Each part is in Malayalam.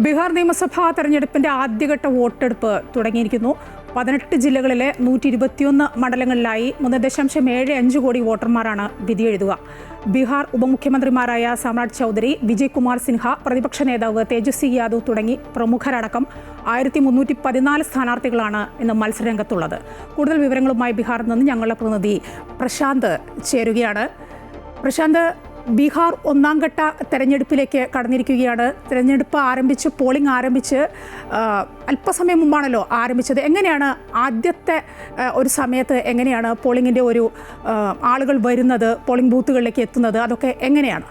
ബീഹാർ നിയമസഭാ തെരഞ്ഞെടുപ്പിന്റെ ആദ്യഘട്ട വോട്ടെടുപ്പ് തുടങ്ങിയിരിക്കുന്നു. 18 ജില്ലകളിലെ 121 മണ്ഡലങ്ങളിലായി 3.75 കോടി വോട്ടർമാരാണ് വിധിയെഴുതുക. ബീഹാർ ഉപമുഖ്യമന്ത്രിമാരായ സാമ്രാട്ട് ചൗധരി, വിജയ് കുമാർ സിൻഹ, പ്രതിപക്ഷ നേതാവ് തേജസ്വി യാദവ് തുടങ്ങി പ്രമുഖരടക്കം 1314 സ്ഥാനാർത്ഥികളാണ് ഇന്ന് മത്സരരംഗത്തുള്ളത്. കൂടുതൽ വിവരങ്ങളുമായി ബീഹാറിൽ നിന്ന് ഞങ്ങളുടെ പ്രതിനിധി പ്രശാന്ത് ചേരുകയാണ്. പ്രശാന്ത്, ബീഹാർ ഒന്നാം ഘട്ട തെരഞ്ഞെടുപ്പിലേക്ക് കടന്നിരിക്കുകയാണ്. തെരഞ്ഞെടുപ്പ് ആരംഭിച്ച്, പോളിംഗ് ആരംഭിച്ച് അല്പസമയം മുമ്പാണല്ലോ ആരംഭിച്ചത്. എങ്ങനെയാണ് ആദ്യത്തെ ഒരു സമയത്ത് എങ്ങനെയാണ് പോളിംഗിൻ്റെ ഒരു ആളുകൾ വരുന്നത്, പോളിംഗ് ബൂത്തുകളിലേക്ക് എത്തുന്നത്, അതൊക്കെ എങ്ങനെയാണ്?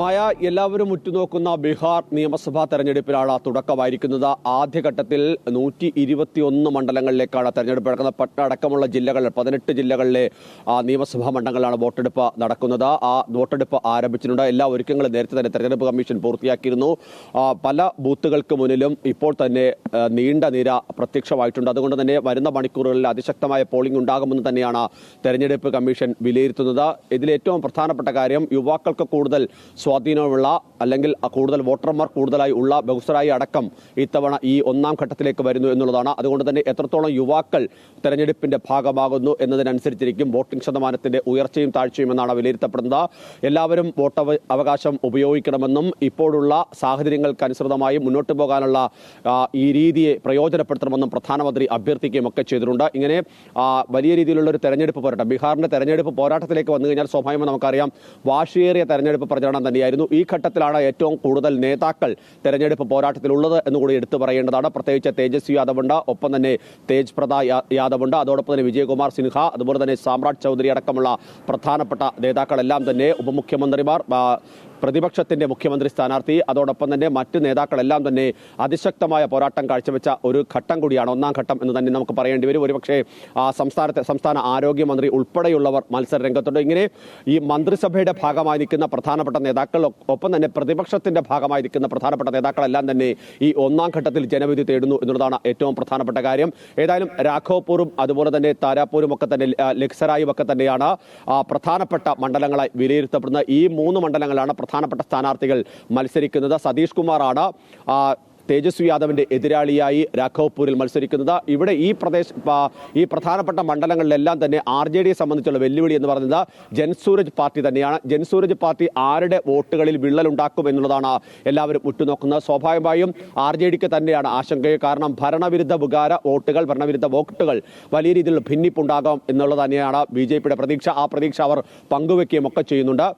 മായ, എല്ലാവരും ഉറ്റുനോക്കുന്ന ബീഹാർ നിയമസഭാ തെരഞ്ഞെടുപ്പിലാണ് തുടക്കമായിരിക്കുന്നത്. ആദ്യഘട്ടത്തിൽ 121 മണ്ഡലങ്ങളിലേക്കാണ് തെരഞ്ഞെടുപ്പ് നടക്കുന്നത്. പട്ന അടക്കമുള്ള ജില്ലകൾ, 18 ജില്ലകളിലെ നിയമസഭാ മണ്ഡലങ്ങളിലാണ് വോട്ടെടുപ്പ് നടക്കുന്നത്. ആ വോട്ടെടുപ്പ് ആരംഭിച്ചിട്ടുണ്ട്. എല്ലാ ഒരുക്കങ്ങളും നേരത്തെ തന്നെ തെരഞ്ഞെടുപ്പ് കമ്മീഷൻ പൂർത്തിയാക്കിയിരുന്നു. പല ബൂത്തുകൾക്ക് മുന്നിലും ഇപ്പോൾ തന്നെ നീണ്ട നിര പ്രത്യക്ഷമായിട്ടുണ്ട്. അതുകൊണ്ട് തന്നെ വരുന്ന മണിക്കൂറുകളിൽ അതിശക്തമായ പോളിംഗ് ഉണ്ടാകുമെന്ന് തന്നെയാണ് തെരഞ്ഞെടുപ്പ് കമ്മീഷൻ വിലയിരുത്തുന്നത്. ഇതിലേറ്റവും പ്രധാനപ്പെട്ട കാര്യം, യുവാക്കൾക്ക് കൂടുതൽ സ്വാധീനമുള്ള അല്ലെങ്കിൽ കൂടുതൽ വോട്ടർമാർ കൂടുതലായി ഉള്ള ബഹുസ്വരായി അടക്കം ഇത്തവണ ഈ ഒന്നാം ഘട്ടത്തിലേക്ക് വരുന്നു എന്നുള്ളതാണ്. അതുകൊണ്ട് തന്നെ എത്രത്തോളം യുവാക്കൾ തെരഞ്ഞെടുപ്പിന്റെ ഭാഗമാകുന്നു എന്നതിനനുസരിച്ചിരിക്കും വോട്ടിംഗ് ശതമാനത്തിന്റെ ഉയർച്ചയും താഴ്ചയും എന്നാണ് വിലയിരുത്തപ്പെടുന്നത്. എല്ലാവരും വോട്ട് അവകാശം ഉപയോഗിക്കണമെന്നും ഇപ്പോഴുള്ള സാഹചര്യങ്ങൾക്കനുസൃതമായി മുന്നോട്ട് പോകാനുള്ള ഈ രീതിയെ പ്രയോജനപ്പെടുത്തണമെന്നും പ്രധാനമന്ത്രി അഭ്യർത്ഥിക്കുകയും ഒക്കെ ചെയ്തിട്ടുണ്ട്. ഇങ്ങനെ വലിയ രീതിയിലുള്ള ഒരു തെരഞ്ഞെടുപ്പ് പോരാട്ടം, ബീഹാറിന്റെ തെരഞ്ഞെടുപ്പ് പോരാട്ടത്തിലേക്ക് വന്നു കഴിഞ്ഞാൽ സ്വാഭാവികമായി നമുക്കറിയാം വാശിയേറിയ തെരഞ്ഞെടുപ്പ് പ്രചരണം തന്നെയായിരുന്നു. ഈ ഘട്ടത്തിലാണ് ഏറ്റവും കൂടുതൽ നേതാക്കൾ തെരഞ്ഞെടുപ്പ് പോരാട്ടത്തിലുള്ളത് എന്നുകൂടി എടുത്തു പറയേണ്ടതാണ്. പ്രത്യേകിച്ച് തേജസ്വി യാദവുണ്ട്, ഒപ്പം തന്നെ തേജ് പ്രതാപ് യാദവുണ്ട്, അതോടൊപ്പം തന്നെ വിജയകുമാർ സിൻഹ, അതുപോലെ തന്നെ സാമ്രാട്ട് ചൗധരി അടക്കമുള്ള പ്രധാനപ്പെട്ട നേതാക്കളെല്ലാം തന്നെ ഉപമുഖ്യമന്ത്രിമാർ, പ്രതിപക്ഷത്തിന്റെ മുഖ്യമന്ത്രി സ്ഥാനാർത്ഥി, അതോടൊപ്പം തന്നെ മറ്റ് നേതാക്കളെല്ലാം തന്നെ അതിശക്തമായ പോരാട്ടം കാഴ്ചവെച്ച ഒരു ഘട്ടം കൂടിയാണ് ഒന്നാം ഘട്ടം എന്ന് തന്നെ നമുക്ക് പറയേണ്ടി വരും. ഒരുപക്ഷെ സംസ്ഥാന ആരോഗ്യമന്ത്രി ഉൾപ്പെടെയുള്ളവർ മത്സര രംഗത്തുണ്ട്. ഇങ്ങനെ ഈ മന്ത്രിസഭയുടെ ഭാഗമായി നിൽക്കുന്ന പ്രധാനപ്പെട്ട നേതാക്കൾ, ഒപ്പം തന്നെ പ്രതിപക്ഷത്തിന്റെ ഭാഗമായി നിൽക്കുന്ന പ്രധാനപ്പെട്ട നേതാക്കളെല്ലാം തന്നെ ഈ ഒന്നാം ഘട്ടത്തിൽ ജനവിധി തേടുന്നു എന്നുള്ളതാണ് ഏറ്റവും പ്രധാനപ്പെട്ട കാര്യം. ഏതായാലും രാഘവ്പൂരും അതുപോലെ തന്നെ താരാപൂരും ഒക്കെ തന്നെ ലക്സറായും ഒക്കെ തന്നെയാണ് പ്രധാനപ്പെട്ട മണ്ഡലങ്ങളായി വിലയിരുത്തപ്പെടുന്ന ഈ 3 മണ്ഡലങ്ങളാണ് പ്രധാനപ്പെട്ട സ്ഥാനാർത്ഥികൾ മത്സരിക്കുന്നത്. സതീഷ് കുമാറാണ് തേജസ്വി യാദവിന്റെ എതിരാളിയായി രാഘവ്പൂരിൽ മത്സരിക്കുന്നത്. ഇവിടെ ഈ പ്രധാനപ്പെട്ട മണ്ഡലങ്ങളിലെല്ലാം തന്നെ RJDയെ സംബന്ധിച്ചുള്ള വെല്ലുവിളി എന്ന് പറയുന്നത് ജൻസൂരജ് പാർട്ടി തന്നെയാണ്. ജൻസൂരജ് പാർട്ടി ആരുടെ വോട്ടുകളിൽ വിള്ളലുണ്ടാക്കും എന്നുള്ളതാണ് എല്ലാവരും ഉറ്റുനോക്കുന്നത്. സ്വാഭാവികമായും RJDക്ക് തന്നെയാണ് ആശങ്ക. കാരണം ഭരണവിരുദ്ധ ഭരണവിരുദ്ധ വോട്ടുകൾ വലിയ രീതിയിലുള്ള ഭിന്നിപ്പുണ്ടാകാം എന്നുള്ളത് തന്നെയാണ് BJPയുടെ പ്രതീക്ഷ. ആ പ്രതീക്ഷ അവർ പങ്കുവെക്കുകയും ഒക്കെ ചെയ്യുന്നുണ്ട്.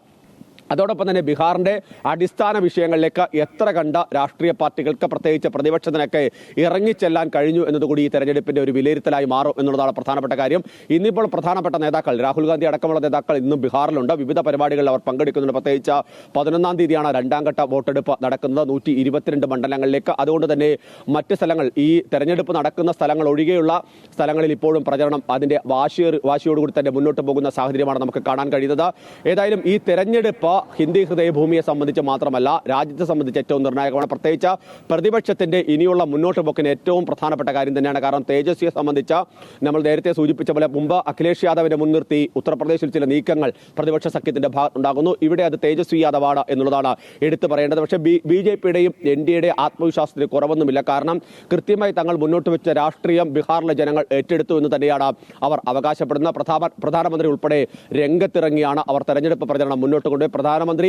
അതോടൊപ്പം തന്നെ ബീഹാറിന്റെ അടിസ്ഥാന വിഷയങ്ങളിലേക്ക് എത്ര കണ്ട രാഷ്ട്രീയ പാർട്ടികൾക്ക്, പ്രത്യേകിച്ച് പ്രതിപക്ഷത്തിനൊക്കെ ഇറങ്ങിച്ചെല്ലാൻ കഴിഞ്ഞു എന്നതുകൂടി ഈ തെരഞ്ഞെടുപ്പിന്റെ ഒരു വിലയിരുത്തലായി മാറും എന്നുള്ളതാണ് പ്രധാനപ്പെട്ട കാര്യം. ഇന്നിപ്പോൾ പ്രധാനപ്പെട്ട നേതാക്കൾ, രാഹുൽ ഗാന്ധി അടക്കമുള്ള നേതാക്കൾ ഇന്നും ബീഹാറിലുണ്ട്. വിവിധ പരിപാടികളിൽ അവർ പങ്കെടുക്കുന്നുണ്ട്. പ്രത്യേകിച്ച് 11-ാം തീയതിയാണ് രണ്ടാം ഘട്ട വോട്ടെടുപ്പ് നടക്കുന്നത് 122 മണ്ഡലങ്ങളിലേക്ക്. അതുകൊണ്ട് തന്നെ മറ്റ് സ്ഥലങ്ങൾ, ഈ തെരഞ്ഞെടുപ്പ് നടക്കുന്ന സ്ഥലങ്ങൾ ഒഴികെയുള്ള സ്ഥലങ്ങളിൽ ഇപ്പോഴും പ്രചരണം അതിന്റെ വാശിയോടുകൂടി തന്നെ മുന്നോട്ട് പോകുന്ന സാഹചര്യമാണ് നമുക്ക് കാണാൻ കഴിയുന്നത്. ഏതായാലും ഈ തെരഞ്ഞെടുപ്പ് ഹിന്ദി ഹൃദയഭൂമിയെ സംബന്ധിച്ച് മാത്രമല്ല, രാജ്യത്തെ സംബന്ധിച്ച് ഏറ്റവും നിർണായകമാണ്. പ്രത്യേകിച്ച് പ്രതിപക്ഷത്തിന്റെ ഇനിയുള്ള മുന്നോട്ട് പോക്കിന് ഏറ്റവും പ്രധാനപ്പെട്ട കാര്യം തന്നെയാണ്. കാരണം തേജസ്വിയെ സംബന്ധിച്ച് നമ്മൾ നേരത്തെ സൂചിപ്പിച്ച പോലെ മുമ്പ് അഖിലേഷ് യാദവിനെ മുൻനിർത്തി ഉത്തർപ്രദേശിൽ ചില നീക്കങ്ങൾ പ്രതിപക്ഷ സഖ്യത്തിന്റെ ഭാഗത്തുണ്ടാകുന്നു. ഇവിടെ അത് തേജസ്വി യാദവാണ് എന്നുള്ളതാണ് എടുത്തു പറയേണ്ടത്. പക്ഷേ BJPയുടെയും NDAയുടെ ആത്മവിശ്വാസത്തിന് കുറവൊന്നുമില്ല. കാരണം കൃത്യമായി തങ്ങൾ മുന്നോട്ട് വെച്ച രാഷ്ട്രീയം ബീഹാറിലെ ജനങ്ങൾ ഏറ്റെടുത്തു എന്ന് തന്നെയാണ് അവർ അവകാശപ്പെടുന്നത്. പ്രധാനമന്ത്രി ഉൾപ്പെടെ രംഗത്തിറങ്ങിയാണ് അവർ തെരഞ്ഞെടുപ്പ് പ്രചരണം മുന്നോട്ട് കൊണ്ടുപോയി. പ്രധാനമന്ത്രി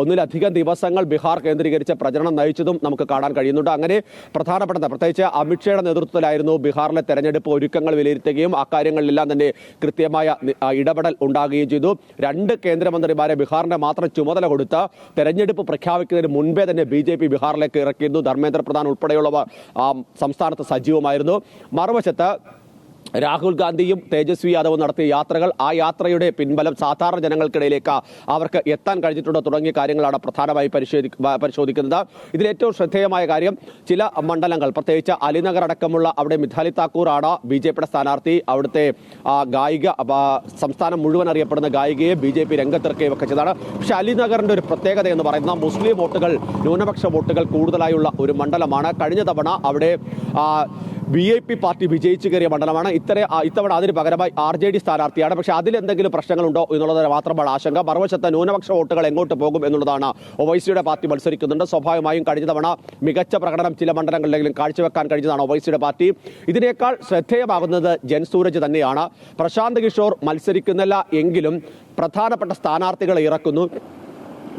ഒന്നിലധികം ദിവസങ്ങൾ ബീഹാർ കേന്ദ്രീകരിച്ച് പ്രചരണം നയിച്ചതും നമുക്ക് കാണാൻ കഴിയുന്നുണ്ട്. അങ്ങനെ പ്രധാനപ്പെട്ട, പ്രത്യേകിച്ച് അമിത്ഷായുടെ നേതൃത്വത്തിലായിരുന്നു ബീഹാറിലെ തെരഞ്ഞെടുപ്പ് ഒരുക്കങ്ങൾ വിലയിരുത്തുകയും അക്കാര്യങ്ങളിലെല്ലാം തന്നെ കൃത്യമായ ഇടപെടൽ ഉണ്ടാകുകയും ചെയ്തു. 2 കേന്ദ്രമന്ത്രിമാരെ ബീഹാറിന്റെ മാത്രം ചുമതല കൊടുത്ത് തെരഞ്ഞെടുപ്പ് പ്രഖ്യാപിക്കുന്നതിന് മുൻപേ തന്നെ BJP ബീഹാറിലേക്ക് ഇറക്കിയിരുന്നു. ധർമ്മേന്ദ്ര പ്രധാൻ ഉൾപ്പെടെയുള്ളവർ സംസ്ഥാനത്ത് സജീവമായിരുന്നു. മറുവശത്ത് രാഹുൽ ഗാന്ധിയും തേജസ്വി യാദവും നടത്തിയ യാത്രകൾ, ആ യാത്രയുടെ പിൻബലം സാധാരണ ജനങ്ങൾക്കിടയിലേക്ക് അവർക്ക് എത്താൻ കഴിഞ്ഞിട്ടുണ്ടോ തുടങ്ങിയ കാര്യങ്ങളാണ് പ്രധാനമായി പരിശോധിക്കുന്നത്. ഇതിലേറ്റവും ശ്രദ്ധേയമായ കാര്യം, ചില മണ്ഡലങ്ങൾ, പ്രത്യേകിച്ച് അലിനഗർ അടക്കമുള്ള അവിടെ മിഥാലി താക്കൂറാണ് BJPയുടെ സ്ഥാനാർത്ഥി. അവിടുത്തെ ഗായിക, സംസ്ഥാനം മുഴുവൻ അറിയപ്പെടുന്ന ഗായികയെ BJP രംഗത്തിറക്കുകയും ഒക്കെ ചെയ്തതാണ്. പക്ഷേ അലിനഗറിന്റെ ഒരു പ്രത്യേകത എന്ന് പറയുന്നത് മുസ്ലിം വോട്ടുകൾ, ന്യൂനപക്ഷ വോട്ടുകൾ കൂടുതലായുള്ള ഒരു മണ്ഡലമാണ്. കഴിഞ്ഞ തവണ അവിടെ VIP പാർട്ടി വിജയിച്ചു കയറിയ മണ്ഡലമാണ്. ഇത്തവണ അതിന് പകരമായി RJD സ്ഥാനാർത്ഥിയാണ്. പക്ഷേ അതിലെന്തെങ്കിലും പ്രശ്നങ്ങളുണ്ടോ എന്നുള്ളത് മാത്രമാണ് ആശങ്ക. മറുവശത്ത് ന്യൂനപക്ഷ വോട്ടുകൾ എങ്ങോട്ട് പോകും എന്നുള്ളതാണ്. ഒവൈസിയുടെ പാർട്ടി മത്സരിക്കുന്നുണ്ട്. സ്വാഭാവികമായും കഴിഞ്ഞ തവണ മികച്ച പ്രകടനം ചില മണ്ഡലങ്ങളിലെങ്കിലും കാഴ്ചവെക്കാൻ കഴിഞ്ഞതാണ് ഒവൈസിയുടെ പാർട്ടി. ഇതിനേക്കാൾ ശ്രദ്ധേയമാകുന്നത് ജൻസൂരജ് തന്നെയാണ്. പ്രശാന്ത് കിഷോർ മത്സരിക്കുന്നില്ല എങ്കിലും പ്രധാനപ്പെട്ട സ്ഥാനാർത്ഥികളെ ഇറക്കുന്നു.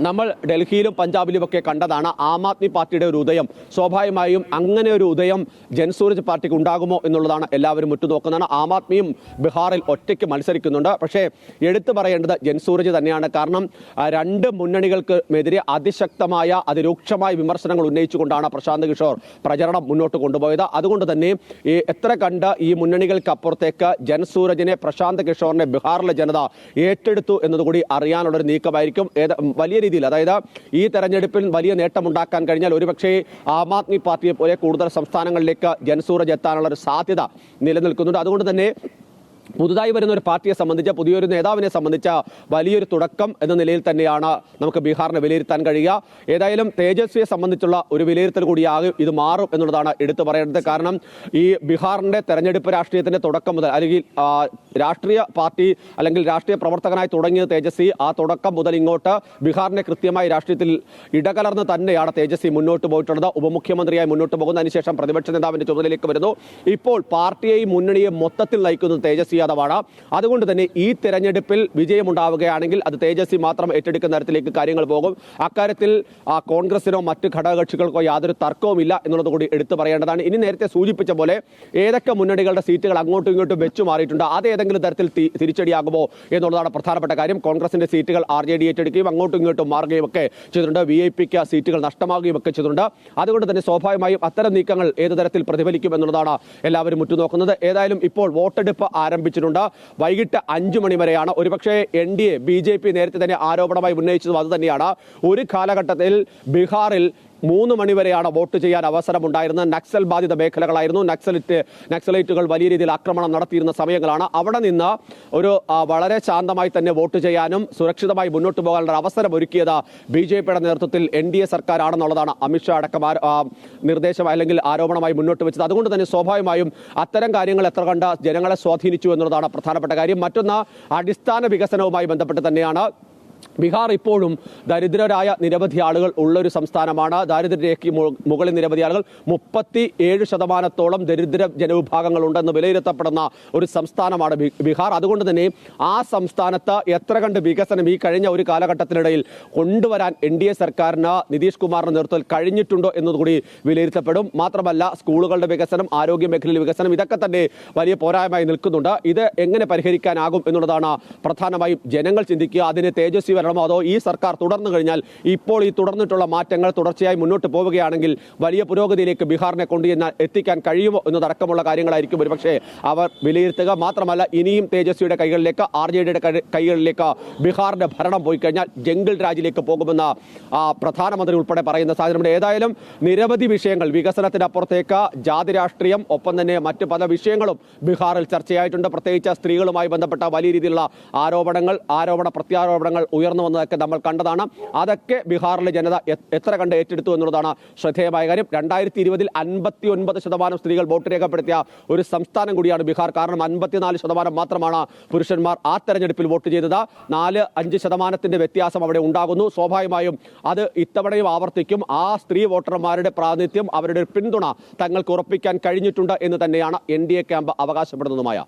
നമ്മൾ ഡൽഹിയിലും പഞ്ചാബിലും ഒക്കെ കണ്ടതാണ് ആം ആദ്മി പാർട്ടിയുടെ ഒരു ഉദയം. സ്വാഭാവികമായും അങ്ങനെ ഒരു ഉദയം ജൻസൂരജ് പാർട്ടിക്ക് ഉണ്ടാകുമോ എന്നുള്ളതാണ് എല്ലാവരും ഉറ്റുനോക്കുന്നതാണ്. ആം ആദ്മിയും ബീഹാറിൽ ഒറ്റയ്ക്ക് മത്സരിക്കുന്നുണ്ട്. പക്ഷേ എടുത്തു പറയേണ്ടത് ജൻസൂരജ് തന്നെയാണ്. കാരണം രണ്ട് മുന്നണികൾക്കെതിരെ അതിശക്തമായ അതിരൂക്ഷമായ വിമർശനങ്ങൾ ഉന്നയിച്ചുകൊണ്ടാണ് പ്രശാന്ത് കിഷോർ പ്രചരണം മുന്നോട്ട് കൊണ്ടുപോയത്. അതുകൊണ്ട് തന്നെ എത്ര കണ്ട് ഈ മുന്നണികൾക്കപ്പുറത്തേക്ക് ജൻസൂരജിനെ പ്രശാന്ത് കിഷോറിനെ ബീഹാറിലെ ജനത ഏറ്റെടുത്തു എന്നതുകൂടി അറിയാനുള്ളൊരു നീക്കമായിരിക്കും. വലിയ രീതിയിൽ, അതായത് ഈ തെരഞ്ഞെടുപ്പിൽ വലിയ നേട്ടമുണ്ടാക്കാൻ കഴിഞ്ഞാൽ ഒരുപക്ഷേ ആം ആദ്മി പാർട്ടിയെ പോലെ കൂടുതൽ സംസ്ഥാനങ്ങളിലേക്ക് ജൻസൂരജ് എത്താനുള്ള ഒരു സാധ്യത നിലനിൽക്കുന്നുണ്ട്. അതുകൊണ്ട് തന്നെ പുതുതായി വരുന്ന ഒരു പാർട്ടിയെ സംബന്ധിച്ച്, പുതിയൊരു നേതാവിനെ സംബന്ധിച്ച വലിയൊരു തുടക്കം എന്ന നിലയിൽ തന്നെയാണ് നമുക്ക് ബീഹാറിനെ വിലയിരുത്താൻ കഴിയുക. ഏതായാലും തേജസ്വിയെ സംബന്ധിച്ചുള്ള ഒരു വിലയിരുത്തൽ കൂടിയാകും ഇത് മാറും എന്നുള്ളതാണ് എടുത്തു പറയേണ്ടത്. കാരണം ഈ ബീഹാറിന്റെ തെരഞ്ഞെടുപ്പ് രാഷ്ട്രീയത്തിന്റെ തുടക്കം മുതൽ, അല്ലെങ്കിൽ രാഷ്ട്രീയ പാർട്ടി അല്ലെങ്കിൽ രാഷ്ട്രീയ പ്രവർത്തകനായി തുടങ്ങിയ തേജസ്വി ആ തുടക്കം മുതൽ ഇങ്ങോട്ട് ബീഹാറിന്റെ കൃത്യമായി രാഷ്ട്രീയത്തിൽ ഇടകലർന്ന് തന്നെയാണ് തേജസ്വി മുന്നോട്ട് പോയിട്ടുള്ളത്. ഉപമുഖ്യമന്ത്രിയായി മുന്നോട്ട് പോകുന്നു. അതിനുശേഷം പ്രതിപക്ഷ നേതാവിന്റെ ചുമതലയിലേക്ക് വരുന്നു. ഇപ്പോൾ പാർട്ടിയെയും മുന്നണിയെ മൊത്തത്തിൽ നയിക്കുന്നത് തേജസ്വി യാദവാണ്. അതുകൊണ്ട് തന്നെ ഈ തെരഞ്ഞെടുപ്പിൽ വിജയമുണ്ടാവുകയാണെങ്കിൽ അത് തേജസ്വി മാത്രം ഏറ്റെടുക്കുന്ന തരത്തിലേക്ക് കാര്യങ്ങൾ പോകും. അക്കാര്യത്തിൽ കോൺഗ്രസിനോ മറ്റ് ഘടകകക്ഷികൾക്കോ യാതൊരു തർക്കവുമില്ല എന്നുള്ളത് കൂടി എടുത്തു പറയേണ്ടതാണ്. ഇനി നേരത്തെ സൂചിപ്പിച്ച പോലെ ഏതൊക്കെ മുന്നണികളുടെ സീറ്റുകൾ അങ്ങോട്ടും ഇങ്ങോട്ടും വെച്ചു മാറിയിട്ടുണ്ട്, അത് ഏതെങ്കിലും തരത്തിൽ തിരിച്ചടിയാകുമോ എന്നുള്ളതാണ് പ്രധാനപ്പെട്ട കാര്യം. കോൺഗ്രസിന്റെ സീറ്റുകൾ RJD ഏറ്റെടുക്കുകയും അങ്ങോട്ടും ഇങ്ങോട്ടും മാറുകയും ഒക്കെ ചെയ്തിട്ടുണ്ട്. VIP സീറ്റുകൾ നഷ്ടമാകുകയും ഒക്കെ ചെയ്തിട്ടുണ്ട്. അതുകൊണ്ട് തന്നെ സ്വാഭാവികമായും അത്തരം നീക്കങ്ങൾ ഏത് തരത്തിൽ പ്രതിഫലിക്കും എന്നുള്ളതാണ് എല്ലാവരും ഉറ്റുനോക്കുന്നത്. ഏതായാലും ഇപ്പോൾ വോട്ടെടുപ്പ് ആരംഭിച്ചിട്ടുണ്ട്. വൈകിട്ട് 5 മണി വരെയാണ്. ഒരുപക്ഷേ NDA BJP നേരത്തെ തന്നെ ആരോപണമായി ഉന്നയിച്ചതും അത് തന്നെയാണ്. ഒരു കാലഘട്ടത്തിൽ ബീഹാറിൽ 3 മണി വരെയാണ് വോട്ട് ചെയ്യാൻ അവസരമുണ്ടായിരുന്നത്. നക്സൽ ബാധിത മേഖലകളായിരുന്നു. നക്സലൈറ്റുകൾ വലിയ രീതിയിൽ ആക്രമണം നടത്തിയിരുന്ന സമയങ്ങളാണ്. അവിടെ നിന്ന് ഒരു വളരെ ശാന്തമായി തന്നെ വോട്ട് ചെയ്യാനും സുരക്ഷിതമായി മുന്നോട്ട് പോകാനുള്ള അവസരം ഒരുക്കിയത് BJPയുടെ നേതൃത്വത്തിൽ NDA സർക്കാരാണെന്നുള്ളതാണ് അമിത്ഷാ അടക്കം നിർദ്ദേശം അല്ലെങ്കിൽ ആരോപണമായി മുന്നോട്ട് വെച്ചത്. അതുകൊണ്ട് തന്നെ സ്വാഭാവികമായും അത്തരം കാര്യങ്ങൾ എത്ര കണ്ട് ജനങ്ങളെ സ്വാധീനിച്ചു എന്നുള്ളതാണ് പ്രധാനപ്പെട്ട കാര്യം. മറ്റൊന്ന് അടിസ്ഥാന വികസനവുമായി ബന്ധപ്പെട്ട് തന്നെയാണ്. ബീഹാർ ഇപ്പോഴും ദരിദ്രരായ നിരവധി ആളുകൾ ഉള്ളൊരു സംസ്ഥാനമാണ്. ദാരിദ്ര്യരേഖയ്ക്ക് മുകളിൽ നിരവധി ആളുകൾ, 37% ദരിദ്ര ജനവിഭാഗങ്ങളുണ്ടെന്ന് വിലയിരുത്തപ്പെടുന്ന ഒരു സംസ്ഥാനമാണ് ബീഹാർ. അതുകൊണ്ട് തന്നെ ആ സംസ്ഥാനത്ത് എത്ര കണ്ട് വികസനം ഈ കഴിഞ്ഞ ഒരു കാലഘട്ടത്തിനിടയിൽ കൊണ്ടുവരാൻ NDA സർക്കാരിന് നിതീഷ് കുമാറിന്റെ നേതൃത്വത്തിൽ കഴിഞ്ഞിട്ടുണ്ടോ എന്നതുകൂടി വിലയിരുത്തപ്പെടും. മാത്രമല്ല സ്കൂളുകളുടെ വികസനം, ആരോഗ്യ മേഖലയിലെ വികസനം, ഇതൊക്കെ തന്നെ വലിയ പോരായ്മയായി നിൽക്കുന്നുണ്ട്. ഇത് എങ്ങനെ പരിഹരിക്കാനാകും എന്നുള്ളതാണ് പ്രധാനമായും ജനങ്ങൾ ചിന്തിക്കുക. അതിന് തേജസ്വി വരണമോ അതോ ഈ സർക്കാർ തുടർന്നു കഴിഞ്ഞാൽ ഇപ്പോൾ ഈ തുടർന്നിട്ടുള്ള മാറ്റങ്ങൾ തുടർച്ചയായി മുന്നോട്ട് പോവുകയാണെങ്കിൽ വലിയ പുരോഗതിയിലേക്ക് ബീഹാറിനെ എത്തിക്കാൻ കഴിയുമോ എന്നതടക്കമുള്ള കാര്യങ്ങളായിരിക്കും ഒരുപക്ഷെ അവർ വിലയിരുത്തുക. മാത്രമല്ല ഇനിയും തേജസ്വിയുടെ കൈകളിലേക്ക്, RJDയുടെ കൈകളിലേക്ക് ബീഹാറിന്റെ ഭരണം പോയി കഴിഞ്ഞാൽ ജംഗിൾ രാജിലേക്ക് പോകുമെന്ന് പ്രധാനമന്ത്രി ഉൾപ്പെടെ പറയുന്ന സാഹചര്യം. ഏതായാലും നിരവധി വിഷയങ്ങൾ, വികസനത്തിനപ്പുറത്തേക്ക് ജാതി രാഷ്ട്രീയം, ഒപ്പം തന്നെ മറ്റ് പല വിഷയങ്ങളും ബീഹാറിൽ ചർച്ചയായിട്ടുണ്ട്. പ്രത്യേകിച്ച് സ്ത്രീകളുമായി ബന്ധപ്പെട്ട വലിയ രീതിയിലുള്ള ആരോപണ പ്രത്യാരോപണങ്ങൾ ഉയർന്നു വന്നതൊക്കെ നമ്മൾ കണ്ടതാണ്. അതൊക്കെ ബീഹാറിലെ ജനത എത്ര കണ്ട് ഏറ്റെടുത്തു എന്നുള്ളതാണ് ശ്രദ്ധേയമായ കാര്യം. 2020 59% സ്ത്രീകൾ വോട്ട് രേഖപ്പെടുത്തിയ ഒരു സംസ്ഥാനം കൂടിയാണ് ബീഹാർ. കാരണം 54% മാത്രമാണ് പുരുഷന്മാർ ആ തെരഞ്ഞെടുപ്പിൽ വോട്ട് ചെയ്തത്. 4-5% വ്യത്യാസം അവിടെ ഉണ്ടാകുന്നു. സ്വാഭാവികമായും അത് ഇത്തവണയും ആവർത്തിക്കും. ആ സ്ത്രീ വോട്ടർമാരുടെ പ്രാതിനിധ്യം, അവരുടെ പിന്തുണ തങ്ങൾക്ക് ഉറപ്പിക്കാൻ കഴിഞ്ഞിട്ടുണ്ട് എന്ന് തന്നെയാണ് NDA ക്യാമ്പ് അവകാശപ്പെടുന്നതുമായ